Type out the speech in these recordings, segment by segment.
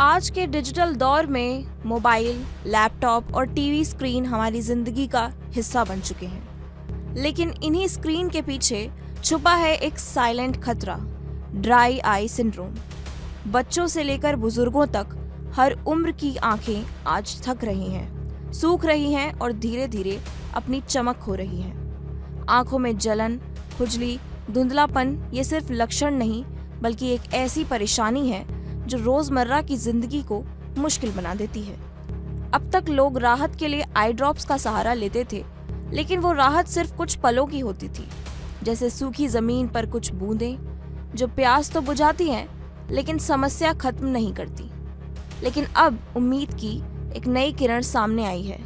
आज के डिजिटल दौर में मोबाइल, लैपटॉप और टीवी स्क्रीन हमारी जिंदगी का हिस्सा बन चुके हैं। लेकिन इन्हीं स्क्रीन के पीछे छुपा है एक साइलेंट खतरा, ड्राई आई सिंड्रोम। बच्चों से लेकर बुजुर्गों तक हर उम्र की आंखें आज थक रही हैं, सूख रही हैं और धीरे धीरे अपनी चमक खो रही हैं। आंखों में जलन, खुजली, धुंधलापन ये सिर्फ लक्षण नहीं बल्कि एक ऐसी परेशानी है जो रोजमर्रा की जिंदगी को मुश्किल बना देती है। अब तक लोग राहत के लिए आई ड्रॉप्स का सहारा लेते थे, लेकिन वो राहत सिर्फ कुछ पलों की होती थी, जैसे सूखी जमीन पर कुछ बूंदें जो प्यास तो बुझाती हैं लेकिन समस्या खत्म नहीं करती। लेकिन अब उम्मीद की एक नई किरण सामने आई है।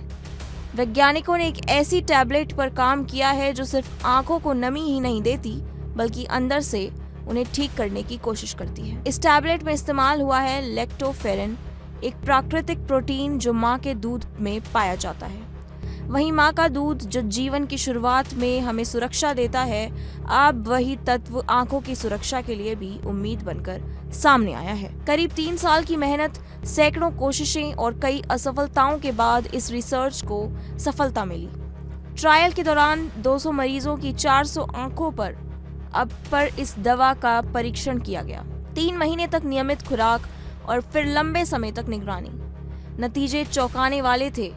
वैज्ञानिकों ने एक ऐसी टैबलेट पर काम किया है जो सिर्फ आंखों को नमी ही नहीं देती बल्कि अंदर से उन्हें ठीक करने की कोशिश करती है। इस टैबलेट में इस्तेमाल हुआ है लैक्टोफेरिन, एक प्राकृतिक प्रोटीन जो माँ के दूध में पाया जाता है। वहीं माँ का दूध जो जीवन की शुरुआत में हमें सुरक्षा देता है, अब वही तत्व आंखों की सुरक्षा के लिए भी उम्मीद बनकर सामने आया है। करीब 3 साल की मेहनत, सैकड़ों कोशिशें और कई असफलताओं के बाद इस रिसर्च को सफलता मिली। ट्रायल के दौरान 200 मरीजों की 400 आंखों पर इस दवा का परीक्षण किया गया। 3 महीने तक नियमित खुराक और फिर लंबे समय तक निगरानी। नतीजे चौंकाने वाले थे।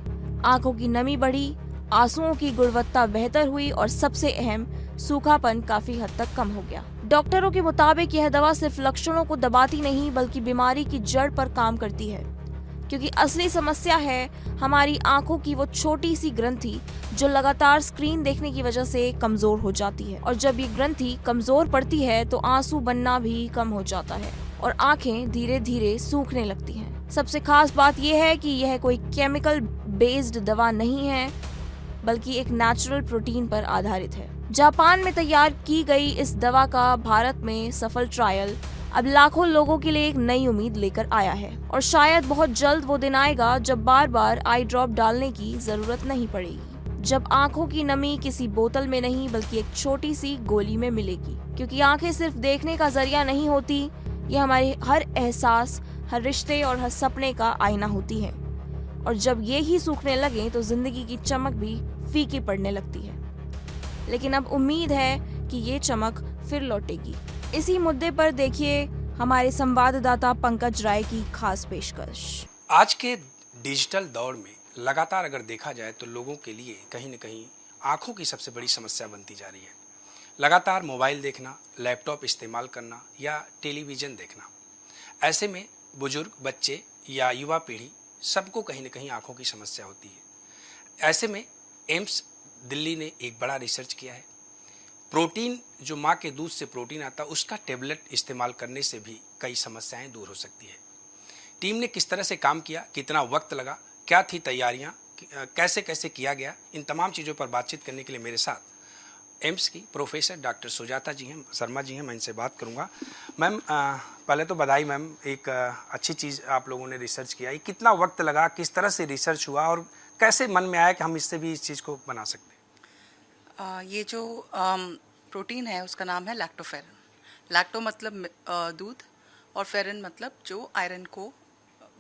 आंखों की नमी बढ़ी, आंसुओं की गुणवत्ता बेहतर हुई और सबसे अहम, सूखापन काफी हद तक कम हो गया। डॉक्टरों के मुताबिक यह दवा सिर्फ लक्षणों को दबाती नहीं बल्कि बीमारी की जड़ पर काम करती है, क्योंकि असली समस्या है हमारी आंखों की वो छोटी सी ग्रंथि जो लगातार स्क्रीन देखने की वजह से कमजोर हो जाती है। और जब ये ग्रंथि कमजोर पड़ती है तो आंसू बनना भी कम हो जाता है और आंखें धीरे धीरे सूखने लगती हैं। सबसे खास बात यह है कि यह कोई केमिकल बेस्ड दवा नहीं है बल्कि एक नेचुरल प्रोटीन पर आधारित है। जापान में तैयार की गई इस दवा का भारत में सफल ट्रायल अब लाखों लोगों के लिए एक नई उम्मीद लेकर आया है और शायद बहुत जल्द वो दिन आएगा जब बार बार आई ड्रॉप डालने की जरूरत नहीं पड़ेगी, जब आंखों की नमी किसी बोतल में नहीं बल्कि एक छोटी सी गोली में मिलेगी। क्योंकि आंखें सिर्फ देखने का जरिया नहीं होती, ये हमारे हर एहसास, हर रिश्ते और हर सपने का आईना होती है। और जब ये ही सूखने लगे तो जिंदगी की चमक भी फीकी पड़ने लगती है। लेकिन अब उम्मीद है कि ये चमक फिर लौटेगी। इसी मुद्दे पर देखिए हमारे संवाददाता पंकज राय की खास पेशकश। आज के डिजिटल दौर में लगातार अगर देखा जाए तो लोगों के लिए कहीं न कहीं आंखों की सबसे बड़ी समस्या बनती जा रही है। लगातार मोबाइल देखना, लैपटॉप इस्तेमाल करना या टेलीविज़न देखना, ऐसे में बुजुर्ग, बच्चे या युवा पीढ़ी सबको कहीं न कहीं आंखों की समस्या होती है। ऐसे में एम्स दिल्ली ने एक बड़ा रिसर्च किया है। प्रोटीन, जो माँ के दूध से प्रोटीन आता है, उसका टेबलेट इस्तेमाल करने से भी कई समस्याएं दूर हो सकती है। टीम ने किस तरह से काम किया, कितना वक्त लगा, क्या थी तैयारियां, कैसे कैसे किया गया, इन तमाम चीज़ों पर बातचीत करने के लिए मेरे साथ एम्स की प्रोफेसर डॉक्टर सुजाता जी हैं, शर्मा जी हैं। मैं इनसे बात करूंगा। मैम, पहले तो बधाई मैम, एक अच्छी चीज़ आप लोगों ने रिसर्च किया। कितना वक्त लगा, किस तरह से रिसर्च हुआ और कैसे मन में आया कि हम इससे भी इस चीज़ को बना सकते हैं? ये जो प्रोटीन है उसका नाम है लैक्टोफेरिन। लैक्टो मतलब दूध और फेरिन मतलब जो आयरन को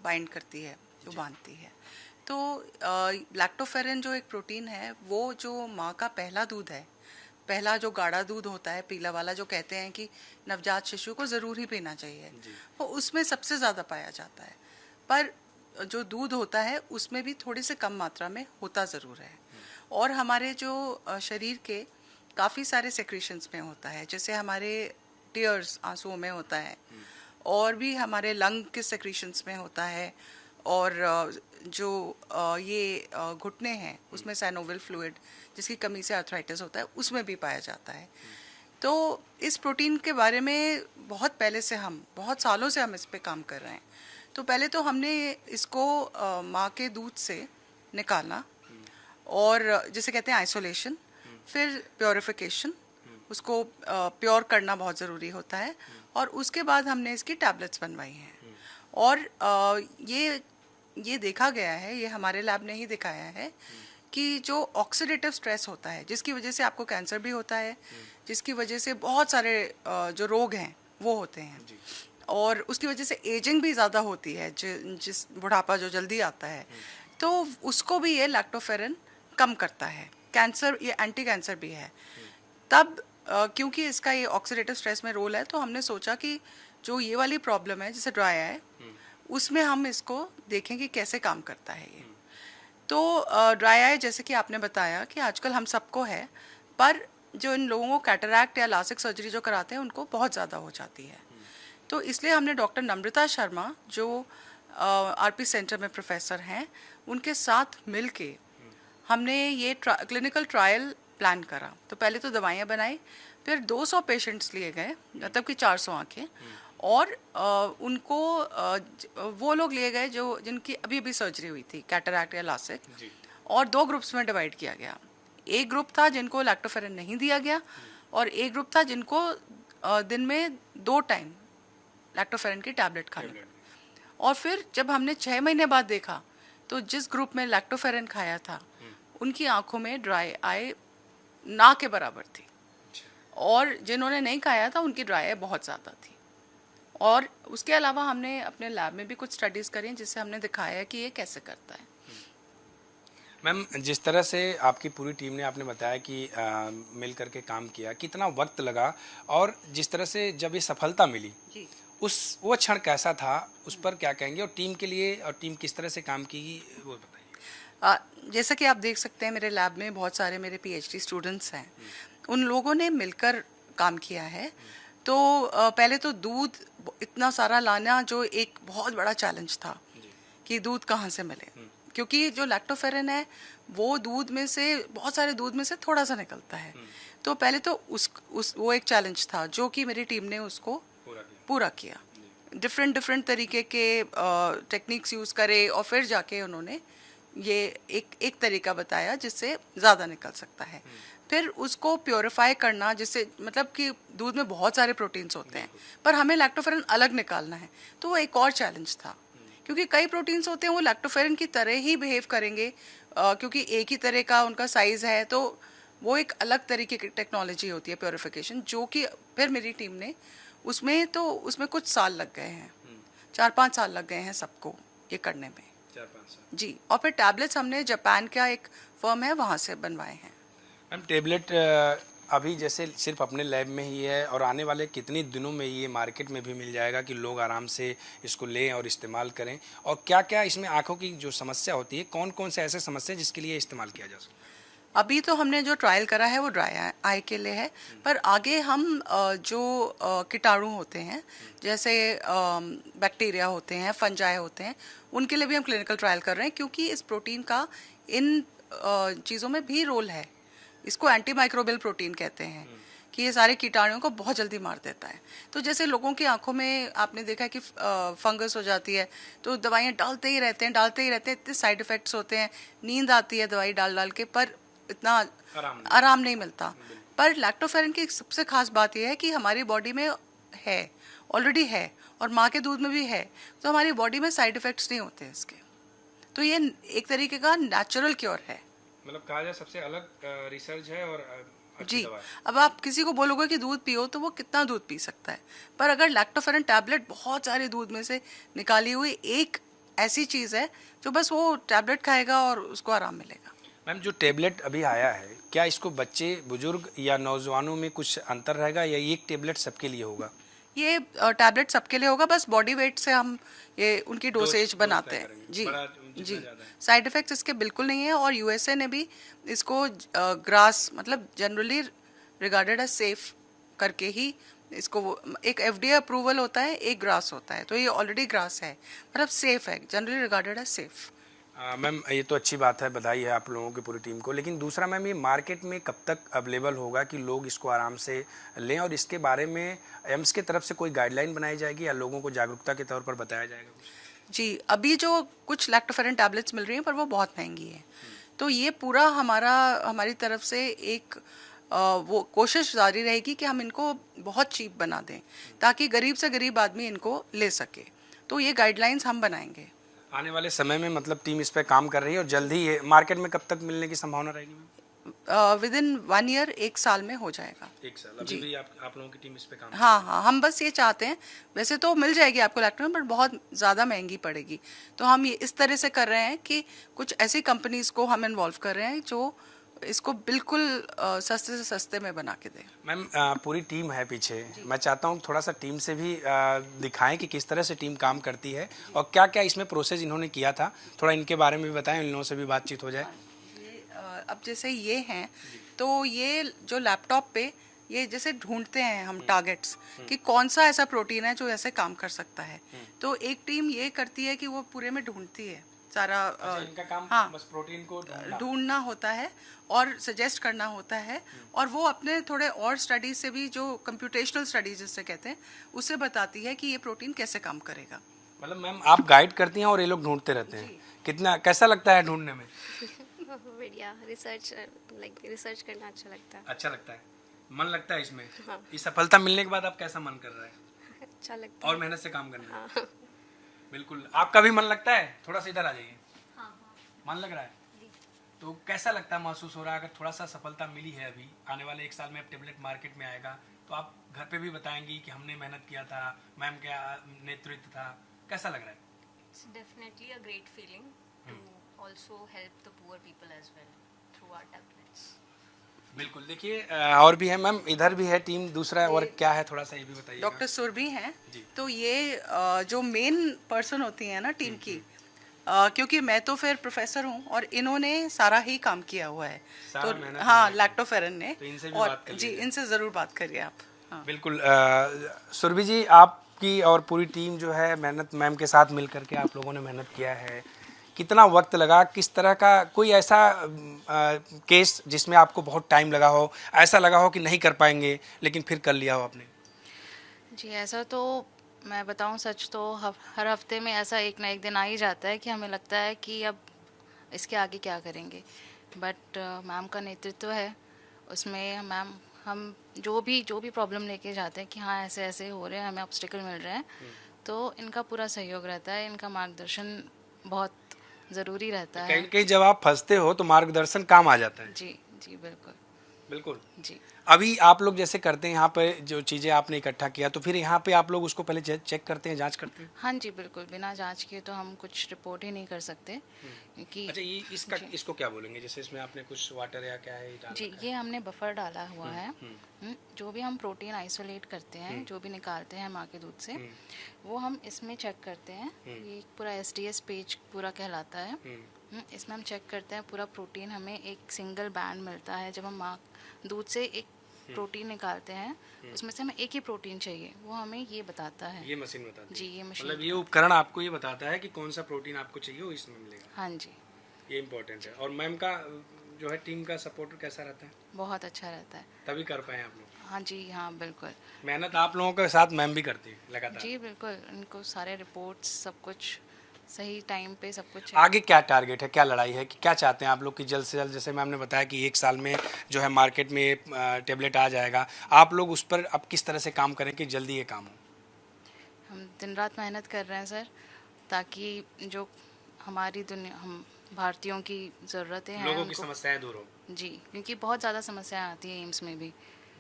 बाइंड करती है, जो बांधती है। तो लैक्टोफेरिन जो एक प्रोटीन है, वो जो माँ का पहला दूध है, पहला जो गाढ़ा दूध होता है, पीला वाला, जो कहते हैं कि नवजात शिशु को ज़रूर ही पीना चाहिए, वो उसमें सबसे ज़्यादा पाया जाता है। पर जो दूध होता है उसमें भी थोड़ी सी कम मात्रा में होता ज़रूर है। और हमारे जो शरीर के काफ़ी सारे सेक्रेशंस में होता है, जैसे हमारे टीयर्स, आंसुओं में होता है, और भी हमारे लंग के सेक्रेशंस में होता है, और जो ये घुटने हैं उसमें साइनोवियल फ्लूइड, जिसकी कमी से आर्थराइटिस होता है, उसमें भी पाया जाता है। तो इस प्रोटीन के बारे में बहुत पहले से, बहुत सालों से हम इस पे काम कर रहे हैं। तो पहले तो हमने इसको माँ के दूध से निकालना, और जिसे कहते हैं आइसोलेशन, फिर प्योरिफिकेशन, उसको प्योर करना बहुत ज़रूरी होता है, और उसके बाद हमने इसकी टैबलेट्स बनवाई हैं। और ये देखा गया है, ये हमारे लैब ने ही दिखाया है कि जो ऑक्सीडेटिव स्ट्रेस होता है, जिसकी वजह से आपको कैंसर भी होता है, जिसकी वजह से बहुत सारे जो रोग हैं वो होते हैं, और उसकी वजह से एजिंग भी ज़्यादा होती है, जिस बुढ़ापा जो जल्दी आता है, तो उसको भी ये लैक्टोफेरन कम करता है। कैंसर, ये एंटी कैंसर भी है। तब क्योंकि इसका ये ऑक्सीडेटिव स्ट्रेस में रोल है, तो हमने सोचा कि जो ये वाली प्रॉब्लम है जैसे ड्राई आई, उसमें हम इसको देखें कि कैसे काम करता है ये। तो ड्राई आई जैसे कि आपने बताया कि आजकल हम सबको है, पर जो इन लोगों को कैटरैक्ट या लासिक सर्जरी जो कराते हैं उनको बहुत ज़्यादा हो जाती है। तो इसलिए हमने डॉक्टर नम्रता शर्मा जो आरपी सेंटर में प्रोफेसर हैं, उनके साथ मिलके हमने ये क्लिनिकल ट्रायल प्लान करा। तो पहले तो दवाइयाँ बनाई, फिर 200 पेशेंट्स लिए गए, मतलब कि 400 आँखें, और उनको वो लोग लिए गए जो जिनकी अभी अभी सर्जरी हुई थी, कैटरैक्ट या लासिक, और 2 ग्रुप्स में डिवाइड किया गया। एक ग्रुप था जिनको लैक्टोफेरन नहीं दिया गया, और एक ग्रुप था जिनको दिन में 2 टाइम लैक्टोफेरन की टैबलेट खानी। और फिर जब हमने 6 महीने बाद देखा, तो जिस ग्रुप में लैक्टोफेरन खाया था उनकी आंखों में ड्राई आई ना के बराबर थी, और जिन्होंने नहीं खाया था उनकी ड्राई आई बहुत ज़्यादा थी। और उसके अलावा हमने अपने लैब में भी कुछ स्टडीज़ करी जिससे हमने दिखाया कि ये कैसे करता है। मैम, जिस तरह से आपकी पूरी टीम ने, आपने बताया कि मिल करके काम किया, कितना वक्त लगा, और जिस तरह से जब ये सफलता मिली जी, वो क्षण कैसा था, उस पर क्या कहेंगे, और टीम के लिए, और टीम किस तरह से काम की, वो बताइए। जैसा कि आप देख सकते हैं मेरे लैब में बहुत सारे मेरे पीएचडी स्टूडेंट्स हैं, उन लोगों ने मिलकर काम किया है। तो पहले तो दूध इतना सारा लाना जो एक बहुत बड़ा चैलेंज था कि दूध कहाँ से मिले, क्योंकि जो लैक्टोफेरन है वो दूध में से, बहुत सारे दूध में से थोड़ा सा निकलता है। तो पहले तो वो एक चैलेंज था जो कि मेरी टीम ने उसको पूरा किया। डिफरेंट तरीके के टेक्निक्स यूज़ करे, और फिर जाके उन्होंने ये एक तरीका बताया जिससे ज़्यादा निकल सकता है। फिर उसको प्योरीफाई करना, जिससे मतलब कि दूध में बहुत सारे प्रोटीन्स होते हैं, पर हमें लैक्टोफेरन अलग निकालना है, तो वो एक और चैलेंज था। क्योंकि कई प्रोटीन्स होते हैं वो लैक्टोफेरन की तरह ही बिहेव करेंगे, क्योंकि एक ही तरह का उनका साइज़ है, तो वो एक अलग तरीके की टेक्नोलॉजी होती है प्योरीफिकेशन, जो कि फिर मेरी टीम ने उसमें कुछ साल लग गए हैं, 4-5 साल लग गए हैं सबको ये करने में। 4-5 साल जी, और फिर टैबलेट्स हमने जापान का एक फर्म है वहाँ से बनवाए हैं। मैम, टेबलेट अभी जैसे सिर्फ अपने लैब में ही है, और आने वाले कितने दिनों में ये मार्केट में भी मिल जाएगा कि लोग आराम से इसको लें और इस्तेमाल करें, और क्या क्या इसमें आंखों की जो समस्या होती है, कौन कौन से ऐसे समस्या जिसके लिए इस्तेमाल किया जा सकता है? अभी तो हमने जो ट्रायल करा है वो ड्राई आई के लिए है, पर आगे हम जो कीटाणु होते हैं, जैसे बैक्टीरिया होते हैं, फंजाई होते हैं, उनके लिए भी हम क्लिनिकल ट्रायल कर रहे हैं, क्योंकि इस प्रोटीन का इन चीज़ों में भी रोल है। इसको एंटी माइक्रोबियल प्रोटीन कहते हैं, कि ये सारे कीटाणुओं को बहुत जल्दी मार देता है। तो जैसे लोगों की आंखों में आपने देखा है कि फंगस हो जाती है, तो दवाइयाँ डालते ही रहते हैं, इतने साइड इफ़ेक्ट्स होते हैं, नींद आती है दवाई डाल के, पर इतना आराम नहीं मिलता। पर लैक्टोफेरन की सबसे खास बात यह है कि हमारी बॉडी में है, ऑलरेडी है, और माँ के दूध में भी है, तो हमारी बॉडी में साइड इफ़ेक्ट्स नहीं होते हैं इसके। तो ये एक तरीके का नेचुरल क्योर है, मतलब कहा जाए सबसे अलग रिसर्च है और जी। अब आप किसी को बोलोगे कि दूध पियो, तो वो कितना दूध पी सकता है, पर अगर लैक्टोफेरन टैबलेट बहुत सारे दूध में से निकाली हुई एक ऐसी चीज़ है जो बस वो टैबलेट खाएगा और उसको आराम मिलेगा। मैम, जो टेबलेट अभी आया है, क्या इसको बच्चे, बुजुर्ग या नौजवानों में कुछ अंतर रहेगा, या एक टेबलेट सबके लिए होगा? ये टैबलेट सबके लिए होगा, बस बॉडी वेट से हम ये उनकी डोसेज बनाते हैं। जी जी, साइड इफ़ेक्ट्स इसके बिल्कुल नहीं है, और यूएसए ने भी इसको ग्रास, मतलब जनरली रिगार्डेड एज सेफ करके ही इसको, एक एफडीए अप्रूवल होता है, एक ग्रास होता है, तो ये ऑलरेडी ग्रास है, मतलब सेफ है, generally regarded as safe. Ma'am, ये तो अच्छी बात है, बधाई है आप लोगों की पूरी टीम को। लेकिन दूसरा मैम, ये मार्केट में कब तक अवेलेबल होगा कि लोग इसको आराम से लें, और इसके बारे में एम्स के तरफ से कोई गाइडलाइन बनाई जाएगी, या लोगों को जागरूकता के तौर पर बताया जाएगा? जी, अभी जो कुछ लैक्टोफेरन टैबलेट्स मिल रही हैं, पर वो बहुत महंगी है, तो ये पूरा हमारी तरफ से एक वो कोशिश जारी रहेगी कि हम इनको बहुत चीप बना दें, ताकि गरीब से गरीब आदमी इनको ले सके। तो ये गाइडलाइंस हम बनाएंगे आने वाले समय में, मतलब टीम इस पर काम कर रही है, और जल्दी ही मार्केट में कब तक मिलने की संभावना रहेगी? विद इन 1 ईयर, 1 साल में हो जाएगा। एक साल अभी भी आप लोगों की टीम इस पे काम हाँ हाँ, हम बस ये चाहते हैं, वैसे तो मिल जाएगी आपको लैपटॉप, बट बहुत ज़्यादा महंगी पड़ेगी। तो हम ये इस तरह से कर रहे हैं कि कुछ ऐसी कंपनीज को हम इन्वॉल्व कर रहे हैं जो इसको बिल्कुल सस्ते से सस्ते में बना के दें। मैम पूरी टीम है पीछे, मैं चाहता हूँ थोड़ा सा टीम से भी दिखाएं कि किस तरह से टीम काम करती है और क्या क्या इसमें प्रोसेस इन्होंने किया था, थोड़ा इनके बारे में भी बताएं, इन लोगों से भी बातचीत हो जाए। अब जैसे ये हैं, तो ये जो लैपटॉप पे ये जैसे ढूंढते हैं हम टारगेट्स कि कौन सा ऐसा प्रोटीन है जो ऐसे काम कर सकता है। तो एक टीम ये करती है कि वो पूरे में ढूंढती है सारा। इनका काम हाँ, बस प्रोटीन को ढूंढना होता है और सजेस्ट करना होता है, और वो अपने थोड़े और स्टडीज से भी, जो कंप्यूटेशनल स्टडीज जिससे कहते हैं, उससे बताती है कि ये प्रोटीन कैसे काम करेगा। मतलब मैम आप गाइड करती हैं और ये लोग ढूंढते रहते हैं, कितना कैसा लगता है ढूंढने में? बढ़िया, रिसर्च करना अच्छा लगता है। अच्छा लगता है, मन लगता है इसमें। हाँ। इस सफलता मिलने के बाद आप कैसा मन कर रहा है? अच्छा लगता और मेहनत से काम करना है। बिल्कुल, आपका भी मन लगता है? थोड़ा सा इधर आ जाइए। मन लग रहा है तो कैसा लगता है, महसूस हो रहा है? अगर थोड़ा सा सफलता मिली है, अभी आने वाले 1 साल में अब टेबलेट मार्केट में आएगा, तो आप घर पे भी बताएंगी कि हमने मेहनत किया था, मैम का नेतृत्व था, कैसा लग रहा है? It's definitely a great feeling to also help the poor people as well through our tablets. बिल्कुल, देखिए और भी है मैम, इधर भी है टीम दूसरा, और क्या है थोड़ा सा ये भी बताइए। डॉक्टर सुरभि हैं, तो ये जो मेन पर्सन होती हैं ना टीम की, क्योंकि मैं तो फिर प्रोफेसर हूँ और इन्होंने सारा ही काम किया हुआ है, सारा तो मेहनत हाँ, इन्होंने लैक्टोफेरन ने। तो इनसे भी और बात कर जी, लीजिए। इनसे ज़रूर बात करिए आप। हाँ। बिल्कुल सुरभि जी, आपकी और पूरी टीम जो है मेहनत, मैम के साथ मिल करके आप लोगों ने मेहनत किया है, कितना वक्त लगा? किस तरह का कोई ऐसा केस जिसमें आपको बहुत टाइम लगा हो, ऐसा लगा हो कि नहीं कर पाएंगे लेकिन फिर कर लिया हो आपने? जी, ऐसा तो मैं बताऊं सच तो हर हफ्ते में ऐसा एक ना एक दिन आ ही जाता है कि हमें लगता है कि अब इसके आगे क्या करेंगे, बट मैम का नेतृत्व है उसमें। मैम हम जो भी प्रॉब्लम लेके जाते हैं कि हाँ ऐसे ऐसे हो रहे हैं, हमें ऑब्स्टिकल मिल रहे हैं, तो इनका पूरा सहयोग रहता है, इनका मार्गदर्शन बहुत ज़रूरी रहता है। कहीं कहीं जब आप फंसते हो तो मार्गदर्शन काम आ जाता है। जी जी, बिल्कुल बिल्कुल। जी। अभी आप लोग जैसे करते हैं यहाँ पे, जो चीज़ें आपने इकट्ठा किया, तो फिर यहाँ पे आप लोग उसको पहले चेक करते हैं, जांच करते हैं? हाँ जी, बिल्कुल, बिना जांच के तो हम कुछ रिपोर्ट ही नहीं कर सकते, क्योंकि अच्छा, ये इसको क्या बोलेंगे? जैसे इसमें आपने कुछ वाटर या क्या है डाला जी, है? ये हमने बफर डाला हुआ है। जो भी हम प्रोटीन आइसोलेट करते हैं, जो भी निकालते हैं माँ के दूध से, वो हम इसमें चेक करते हैं। ये पूरा SDS पेज पूरा कहलाता है। इसमें हम चेक करते हैं पूरा प्रोटीन, हमें एक सिंगल बैंड मिलता है। जब हम माँ दूध से एक प्रोटीन निकालते हैं, उसमें से हमें एक ही प्रोटीन चाहिए, वो हमें ये बताता है। ये मशीन बताती है? जी, ये मशीन। मतलब ये उपकरण आपको ये बताता है कि कौन सा प्रोटीन आपको चाहिए, वो इसमें मिलेगा। हाँ जी, ये इम्पोर्टेंट है। और मैम का जो है टीम का सपोर्ट कैसा रहता है? बहुत अच्छा रहता है। तभी कर पाए आप लोग? हाँ जी, हाँ बिल्कुल। मेहनत आप लोगों के साथ मैम भी करती है लगातार? जी बिल्कुल, इनको सारे रिपोर्ट्स सब कुछ सही टाइम पे सब कुछ। आगे क्या टारगेट है, क्या लड़ाई है, कि क्या चाहते हैं आप लोग कि जल्द से जल्द, जैसे मैम ने बताया कि 1 साल में जो है मार्केट में टेबलेट आ जाएगा, आप लोग उस पर अब किस तरह से काम करें कि जल्दी ये काम हो? हम दिन रात मेहनत कर रहे हैं सर, ताकि जो हमारी दुनिया, हम भारतीयों की ज़रूरतें हैं, लोगों की उनको- समस्याएं दूर हो। जी, क्योंकि बहुत ज़्यादा समस्याएं आती हैं एम्स में भी।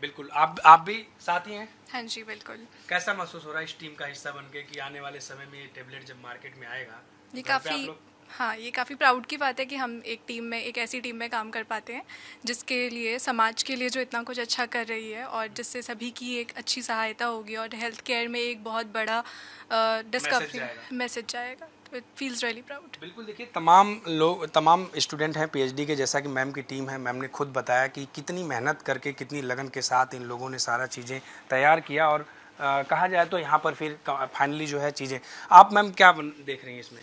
बिल्कुल। आप भी साथी हैं? हाँ जी, बिल्कुल। कैसा महसूस हो रहा है इस टीम का हिस्सा बनके कि आने वाले समय में ये टेबलेट जब मार्केट में आएगा, ये घर पे आप काफ़ी लोग- हाँ, ये काफ़ी प्राउड की बात है कि हम एक टीम में, एक ऐसी टीम में काम कर पाते हैं जिसके लिए, समाज के लिए जो इतना कुछ अच्छा कर रही है, और जिससे सभी की एक अच्छी सहायता होगी और हेल्थ केयर में एक बहुत बड़ा डिस्कवरी मैसेज जाएगा। तो इट फील्स रियली प्राउड। बिल्कुल। देखिए, तमाम स्टूडेंट हैं PhD के, जैसा कि मैम की टीम है। मैम ने खुद बताया कि कितनी मेहनत करके, कितनी लगन के साथ इन लोगों ने सारा चीज़ें तैयार किया, और कहा जाए तो यहाँ पर फिर फाइनली जो है चीज़ें, आप मैम क्या देख रही हैं इसमें?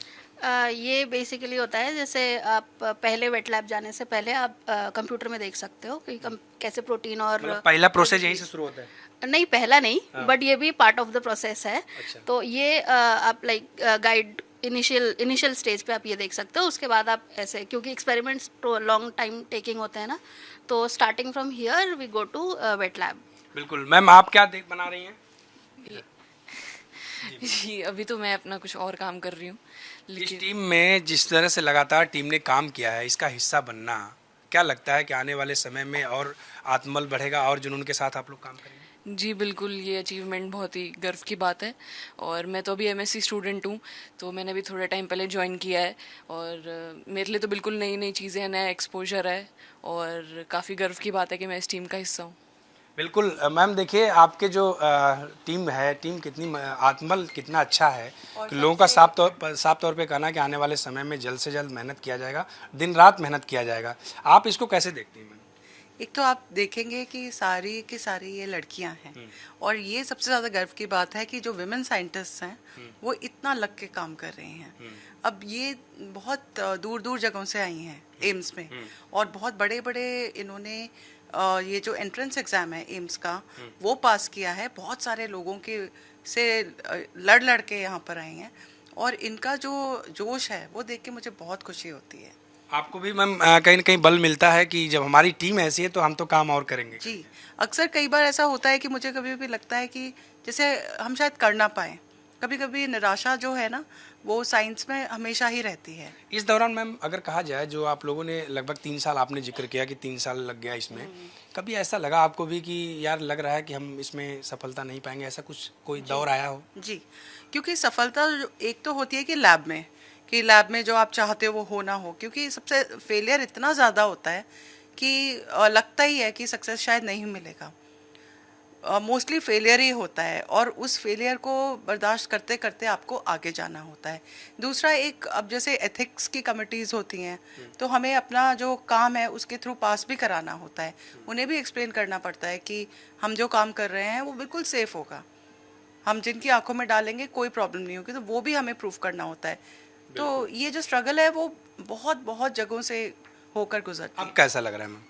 ये बेसिकली होता है, जैसे आप पहले वेट लैब जाने से पहले आप कंप्यूटर में देख सकते हो कि कैसे प्रोटीन और मतलब पहला प्रोसेस यहीं से शुरू होता है? नहीं, पहला नहीं, बट ये भी पार्ट ऑफ द प्रोसेस है। अच्छा। तो ये आप लाइक गाइड इनिशियल स्टेज पे आप ये देख सकते हो। उसके बाद आप ऐसे, क्योंकि एक्सपेरिमेंट्स तो लॉन्ग टाइम टेकिंग होते हैं ना, तो starting from here we go to wet lab. बिल्कुल। मैम, आप क्या बना रही हैं? जी, अभी तो मैं अपना कुछ और काम कर रही हूँ, इस लेकिन टीम में जिस तरह से लगातार टीम ने काम किया है, इसका हिस्सा बनना क्या लगता है कि आने वाले समय में और आत्मबल बढ़ेगा और जुनून के साथ आप लोग काम करेंगे? जी बिल्कुल, ये अचीवमेंट बहुत ही गर्व की बात है। और मैं तो अभी एमएससी स्टूडेंट हूँ, तो मैंने भी थोड़ा टाइम पहले ज्वाइन किया है और मेरे लिए तो बिल्कुल नई नई चीज़ें हैं, नया एक्सपोजर है और काफ़ी गर्व की बात है कि मैं इस टीम का हिस्सा हूँ। बिल्कुल मैम, देखिए आपके जो टीम है, टीम कितनी आत्मबल कितना अच्छा है कि लोगों का साफ तौर पे कहना है कि आने वाले समय में जल्द से जल्द मेहनत किया जाएगा, दिन रात मेहनत किया जाएगा। आप इसको कैसे देखती हैं मैम? एक तो आप देखेंगे कि सारी की सारी ये लड़कियां हैं और ये सबसे ज़्यादा गर्व की बात है कि जो विमेन साइंटिस्ट हैं वो इतना लग के काम कर रही हैं। अब ये बहुत दूर दूर जगहों से आई हैं एम्स में और बहुत बड़े बड़े इन्होंने ये जो एंट्रेंस एग्ज़ाम है एम्स का वो पास किया है। बहुत सारे लोगों के से लड़ के यहाँ पर आई हैं और इनका जो जोश है वो देख के मुझे बहुत खुशी होती है। आपको भी मैम कहीं ना कहीं बल मिलता है कि जब हमारी टीम ऐसी है तो हम तो काम और करेंगे? जी, अक्सर कई बार ऐसा होता है कि मुझे कभी भी लगता है कि जैसे हम शायद कर ना पाए, कभी कभी निराशा जो है ना वो साइंस में हमेशा ही रहती है। इस दौरान मैम अगर कहा जाए, जो आप लोगों ने लगभग 3 साल आपने जिक्र किया कि 3 साल लग गया इसमें, कभी ऐसा लगा आपको भी कि यार लग रहा है कि हम इसमें सफलता नहीं पाएंगे, ऐसा कुछ कोई दौर आया हो? जी, क्योंकि सफलता एक तो होती है कि लैब में जो आप चाहते हो वो हो ना हो, क्योंकि सबसे फेलियर इतना ज़्यादा होता है कि लगता ही है कि सक्सेस शायद नहीं मिलेगा। मोस्टली फेलियर ही होता है और उस फेलियर को बर्दाश्त करते करते आपको आगे जाना होता है। दूसरा, एक अब जैसे एथिक्स की कमिटीज़ होती हैं तो हमें अपना जो काम है उसके थ्रू पास भी कराना होता है। उन्हें भी एक्सप्लेन करना पड़ता है कि हम जो काम कर रहे हैं वो बिल्कुल सेफ़ होगा, हम जिनकी आंखों में डालेंगे कोई प्रॉब्लम नहीं होगी, तो वो भी हमें प्रूफ करना होता है। तो ये जो स्ट्रगल है वो बहुत जगहों से होकर गुजरती है। अब कैसा लग रहा है मैम?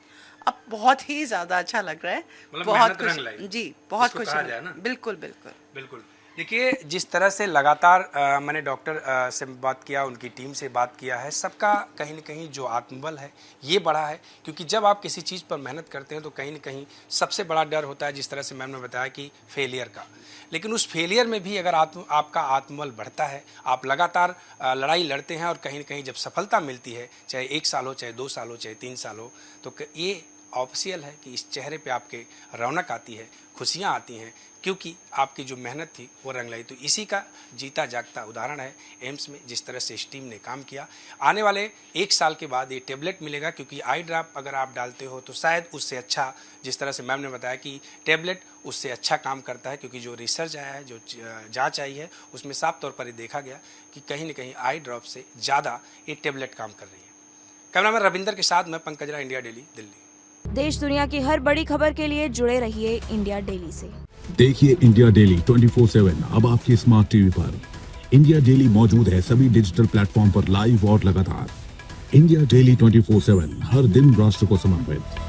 अब बहुत ही ज़्यादा अच्छा लग रहा है, मतलब बहुत मेहनत रंग लाई। जी, बहुत इसको खुशी कहा है। जाए ना? बिल्कुल बिल्कुल बिल्कुल। देखिए, जिस तरह से लगातार मैंने डॉक्टर से बात किया, उनकी टीम से बात किया है, सबका कहीं न कहीं जो आत्मबल है ये बढ़ा है। क्योंकि जब आप किसी चीज़ पर मेहनत करते हैं तो कहीं न कहीं सबसे बड़ा डर होता है, जिस तरह से मैम ने बताया कि फेलियर का। लेकिन उस फेलियर में भी अगर आपका आत्मबल बढ़ता है, आप लगातार लड़ाई लड़ते हैं और कहीं न कहीं जब सफलता मिलती है, चाहे 1 साल हो, चाहे 2 साल हो, चाहे 3 साल हो, तो ये ऑफिशियल है कि इस चेहरे पे आपके रौनक आती है, खुशियाँ आती हैं, क्योंकि आपकी जो मेहनत थी वो रंग लाई। तो इसी का जीता जागता उदाहरण है एम्स में, जिस तरह से इस टीम ने काम किया। आने वाले 1 साल के बाद ये टेबलेट मिलेगा, क्योंकि आई ड्रॉप अगर आप डालते हो तो शायद उससे अच्छा, जिस तरह से मैम ने बताया कि टेबलेट उससे अच्छा काम करता है, क्योंकि जो रिसर्च आया है, जो जाँच आई है, उसमें साफ तौर पर ये देखा गया कि कहीं न कहीं आई ड्रॉप से ज़्यादा ये टेबलेट काम कर रही है। कैमरामैन रविंदर के साथ मैं पंकज राय, इंडिया डेली, दिल्ली। देश दुनिया की हर बड़ी खबर के लिए जुड़े रहिए इंडिया डेली से। देखिए इंडिया डेली 24/7 अब आपके स्मार्ट टीवी पर। इंडिया डेली मौजूद है सभी डिजिटल प्लेटफॉर्म पर लाइव और लगातार। इंडिया डेली 24/7 हर दिन राष्ट्र को समर्पित।